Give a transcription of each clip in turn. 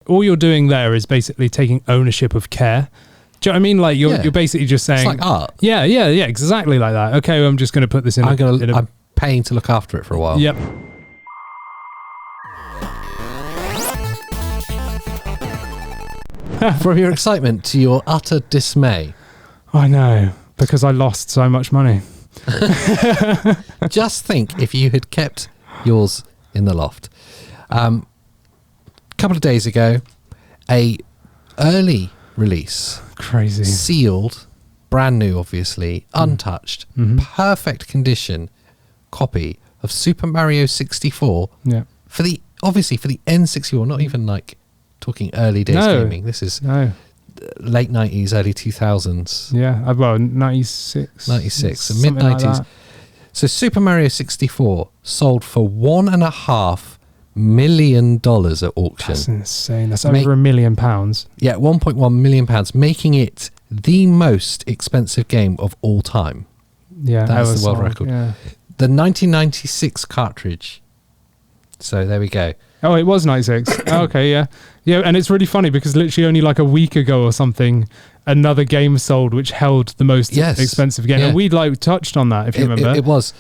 All you're doing there is basically taking ownership of care. Do you know what I mean? Like you're basically just saying, it's like art. Yeah, exactly like that. Okay, well, I'm just going to put this in. I'm paying to look after it for a while. Yep. From your excitement to your utter dismay. I know, because I lost so much money. Just think if you had kept yours in the loft. A couple of days ago, a early release, crazy, sealed, brand new, obviously, untouched, perfect condition copy of Super Mario 64. Yeah. For the N64, not even like talking early days gaming. This is late 90s, early 2000s. Yeah, well, 96. 96, so mid 90s. Like so Super Mario 64 sold for $1.5 million at auction. That's insane. That's over £1 million. Yeah, £1.1 million, making it the most expensive game of all time. Yeah, that's the world record. Yeah. The 1996 cartridge. So there we go. Oh, it was 96. Okay, yeah. Yeah, and it's really funny because literally only like a week ago or something, another game sold which held the most expensive game. Yeah. And we touched on that, if you remember. It was.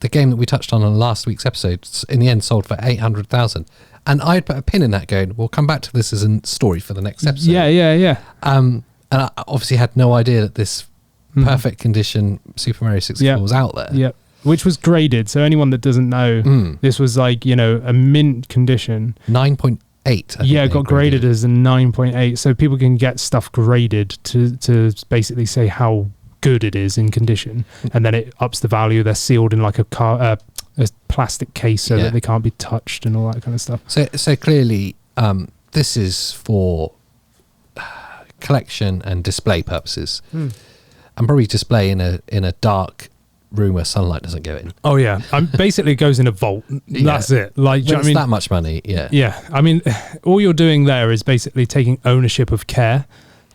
The game that we touched on last week's episode, in the end, sold for $800,000. And I'd put a pin in that going, we'll come back to this as a story for the next episode. Yeah. And I obviously had no idea that this perfect condition Super Mario 64 was out there. Yeah. Which was graded. So anyone that doesn't know, this was like, a mint condition. 9.8. Yeah, it got graded as a 9.8. So people can get stuff graded to basically say how good it is in condition. And then it ups the value. They're sealed in like a plastic case so that they can't be touched and all that kind of stuff. So clearly, this is for collection and display purposes. And probably display in a dark room where sunlight doesn't go in. Oh yeah, basically it goes in a vault. That's it. Like, when it's that much money, yeah. I mean, all you're doing there is basically taking ownership of care.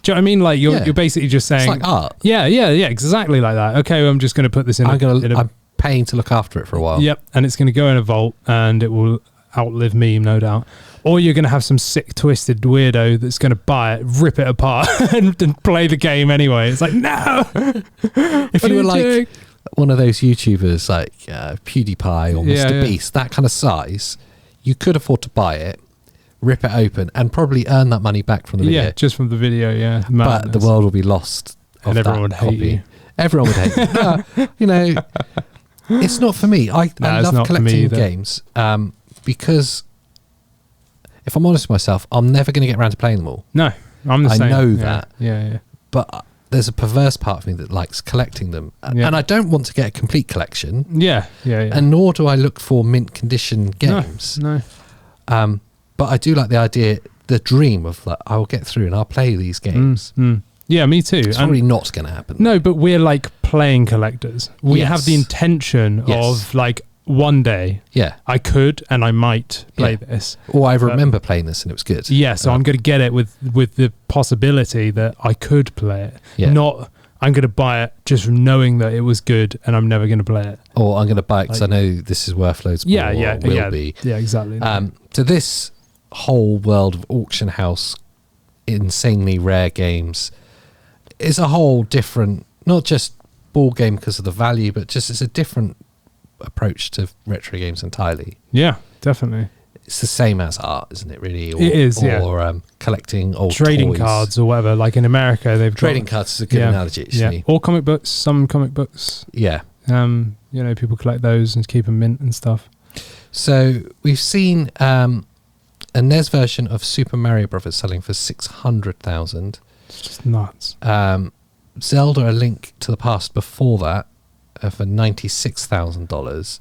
Do you know what I mean? Like you're basically just saying, it's like art. Yeah, exactly like that. Okay, well, I'm just going to put this in. I'm paying to look after it for a while. Yep, and it's going to go in a vault, and it will outlive me, no doubt. Or you're going to have some sick, twisted weirdo that's going to buy it, rip it apart, and play the game anyway. It's like, no. If you were like one of those YouTubers like PewDiePie or Mr. Beast, that kind of size, you could afford to buy it, rip it open, and probably earn that money back from the video. Yeah, just from the video, yeah. But the world will be lost. And everyone would hate you. Everyone would hate you. It's not for me. I love collecting games because, if I'm honest with myself, I'm never going to get around to playing them all. No, I'm the same. I know that. Yeah. But there's a perverse part of me that likes collecting them. And I don't want to get a complete collection. Yeah. And nor do I look for mint condition games. No. But I do like the idea, the dream of like, I will get through and I'll play these games. Yeah, me too. It's probably not going to happen. No, but we're like playing collectors. We have the intention of like, one day, I could and I might play this. Or I remember playing this and it was good. Yeah, so I'm going to get it with the possibility that I could play it. Yeah. Not I'm going to buy it just from knowing that it was good and I'm never going to play it. Or I'm going to buy it because I know this is worth loads more. Will be. Yeah, exactly. So this whole world of auction house, insanely rare games, is a whole different, not just ball game because of the value, but just it's a different approach to retro games entirely. Yeah, definitely. It's the same as art, isn't it, really? It is, or collecting old trading toys. cards or whatever. Like in America, they've trading cards is a good analogy, actually. Yeah. Or comic books, some comic books. Yeah. People collect those and keep them mint and stuff. So we've seen a NES version of Super Mario Brothers selling for $600,000. It's just nuts. Zelda: A Link to the Past before that for $96,000.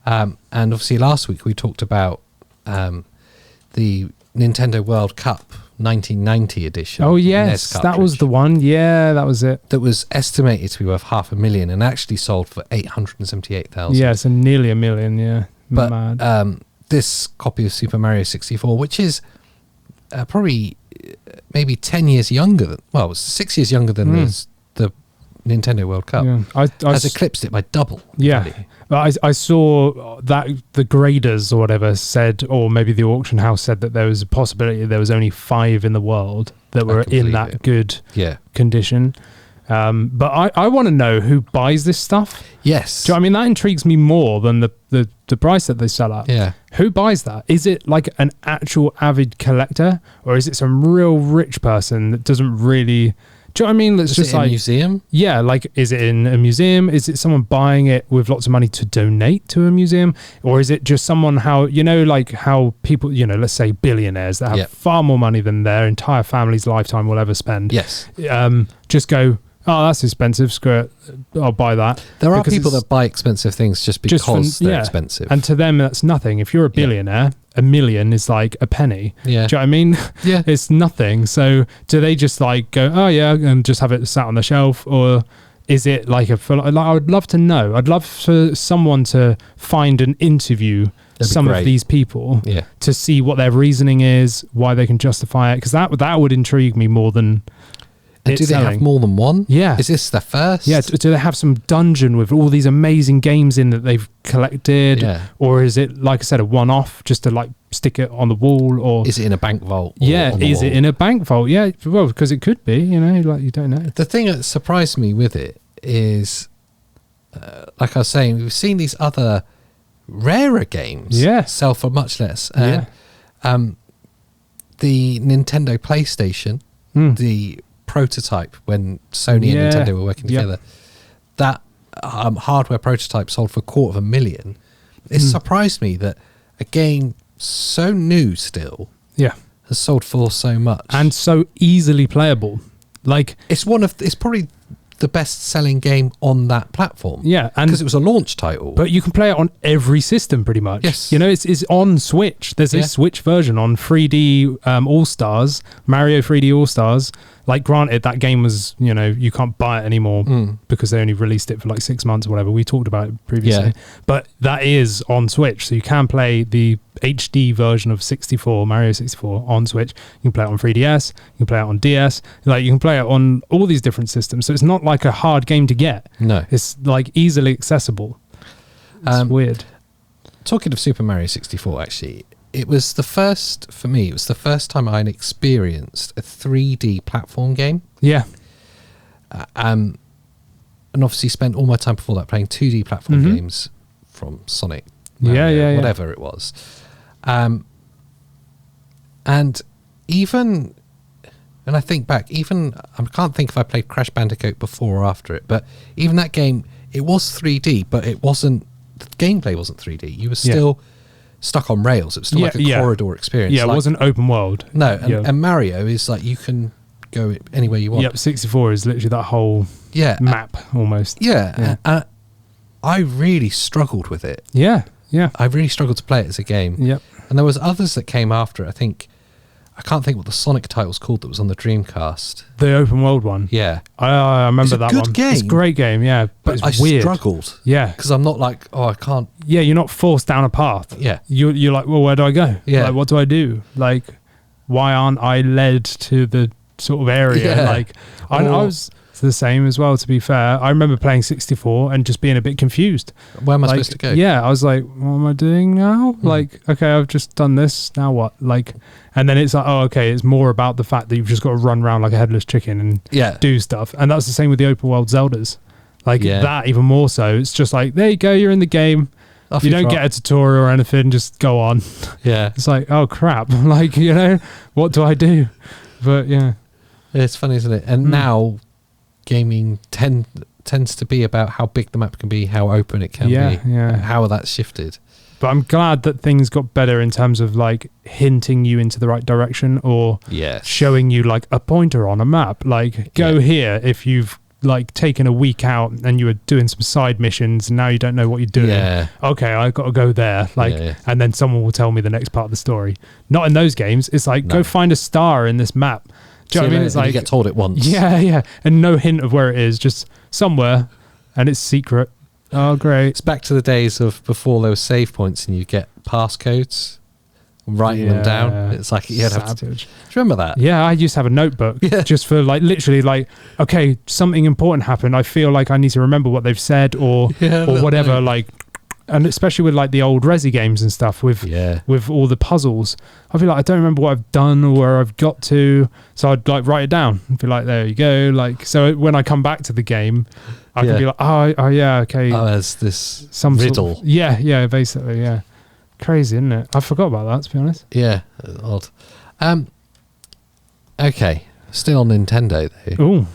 And obviously last week we talked about the Nintendo World Cup 1990 edition. Oh yes, that was the one. Yeah, that was it. That was estimated to be worth $500,000 and actually sold for $878,000. Yeah, so nearly $1 million. Yeah, but mad. This copy of Super Mario 64, which is probably maybe 10 years younger than, well, 6 years younger than the Nintendo World Cup. Yeah. Has eclipsed it by double. Yeah. Really. But I saw that the graders or whatever said, or maybe the auction house said, that there was a possibility there was only 5 in the world that were in that good condition. But I want to know who buys this stuff. Yes. Do you know what I mean? That intrigues me more than the price that they sell at. Yeah. Who buys that? Is it like an actual avid collector, or is it some real rich person that doesn't really... Do you know what I mean? It's just like a museum. Yeah, like, is it in a museum? Is it someone buying it with lots of money to donate to a museum, or is it just someone how people, let's say billionaires that have far more money than their entire family's lifetime will ever spend? Yes. Just go, oh, that's expensive. Screw it, I'll buy that. There are people that buy expensive things just because they're expensive, and to them that's nothing. If you're a billionaire, $1 million is like a penny. Yeah. Do you know what I mean? Yeah. It's nothing. So do they just like go, oh yeah, and just have it sat on the shelf, or is it like I would love to know. I'd love for someone to find and interview some of these people to see what their reasoning is, why they can justify it, because that would intrigue me more than... And do they have more than one? Yeah. Is this the first? Yeah. Do they have some dungeon with all these amazing games in that they've collected? Yeah. Or is it, like I said, a one-off just to like stick it on the wall? Or is it in a bank vault? Is it in a bank vault? Yeah. Well, because it could be, like you don't know. The thing that surprised me with it is, like I was saying, we've seen these other rarer games sell for much less. And the Nintendo PlayStation, the prototype when Sony and Nintendo were working together, that hardware prototype sold for $250,000. It surprised me that a game so new still has sold for so much and so easily playable. Like, it's probably the best selling game on that platform. Yeah, and because it was a launch title. But you can play it on every system pretty much. Yes. It's on Switch. There's a Switch version on 3D All-Stars, Mario 3D All-Stars. Like, granted, that game was, you can't buy it anymore because they only released it for like 6 months or whatever. We talked about it previously. But that is on Switch. So you can play the HD version of Mario 64 on Switch. You can play it on 3DS. You can play it on DS. Like, you can play it on all these different systems. So it's not like a hard game to get. No. It's like easily accessible. It's weird. Talking of Super Mario 64, actually, it was the first time I experienced a 3D platform game. Yeah. And obviously spent all my time before that playing 2D platform games from Sonic, Mario, whatever it was. And even, and I think back, I can't think if I played Crash Bandicoot before or after it, but even that game, it was 3D, but the gameplay wasn't 3D. You were still stuck on rails. It was still like a corridor experience. Yeah, it wasn't open world. No, and Mario is like, you can go anywhere you want. Yep, 64 is literally that whole map almost. Yeah. I really struggled with it. Yeah. I really struggled to play it as a game. Yep. And there was others that came after it. I can't think what the Sonic title's called that was on the Dreamcast. The open world one. Yeah. I remember that one. It's a good game. It's a great game, yeah. But it's weird. I struggled. Yeah. Because I'm not like, I can't. Yeah, you're not forced down a path. Yeah. You're like, well, where do I go? Yeah. Like, what do I do? Like, why aren't I led to the sort of area? Yeah. Like, I was the same as well, to be fair. I remember playing 64 and just being a bit confused. Where am I supposed to go? Yeah, I was like, what am I doing now? Like, okay, I've just done this, now what? Like, and then it's like, oh, okay, it's more about the fact that you've just got to run around like a headless chicken and do stuff. And that's the same with the open world Zeldas. Like, that even more so. It's just like, there you go, you're in the game. You don't get a tutorial or anything, just go on. Yeah. It's like, oh crap. Like, what do I do? But yeah. It's funny, isn't it? And now gaming tends to be about how big the map can be, how open it can be, how that's shifted. But I'm glad that things got better in terms of like hinting you into the right direction, or showing you like a pointer on a map, like go here if you've like taken a week out and you were doing some side missions and now you don't know what you're doing. Okay, I've got to go there, like and then someone will tell me the next part of the story. Not in those games. It's like, go find a star in this map. Do you know what I mean? It's like, you get told it once. Yeah. And no hint of where it is, just somewhere, and it's secret. Oh, great. It's back to the days of before there were save points and you get passcodes. writing them down. It's like you'd have to. Do you remember that? Yeah, I used to have a notebook Yeah. just for like literally like, okay, something important happened. I feel like I need to remember what they've said or whatever. Like, and especially with like the old Resi games and stuff with all the puzzles, I feel like I don't remember what I've done or where I've got to, so I'd like write it down and be like, there you go. Like, so when I come back to the game, I can be like, oh yeah, okay. Oh, there's this some riddle. Sort of, yeah, basically, yeah. Crazy, isn't it? I forgot about that, to be honest. Yeah, odd. Okay, still on Nintendo though. Ooh.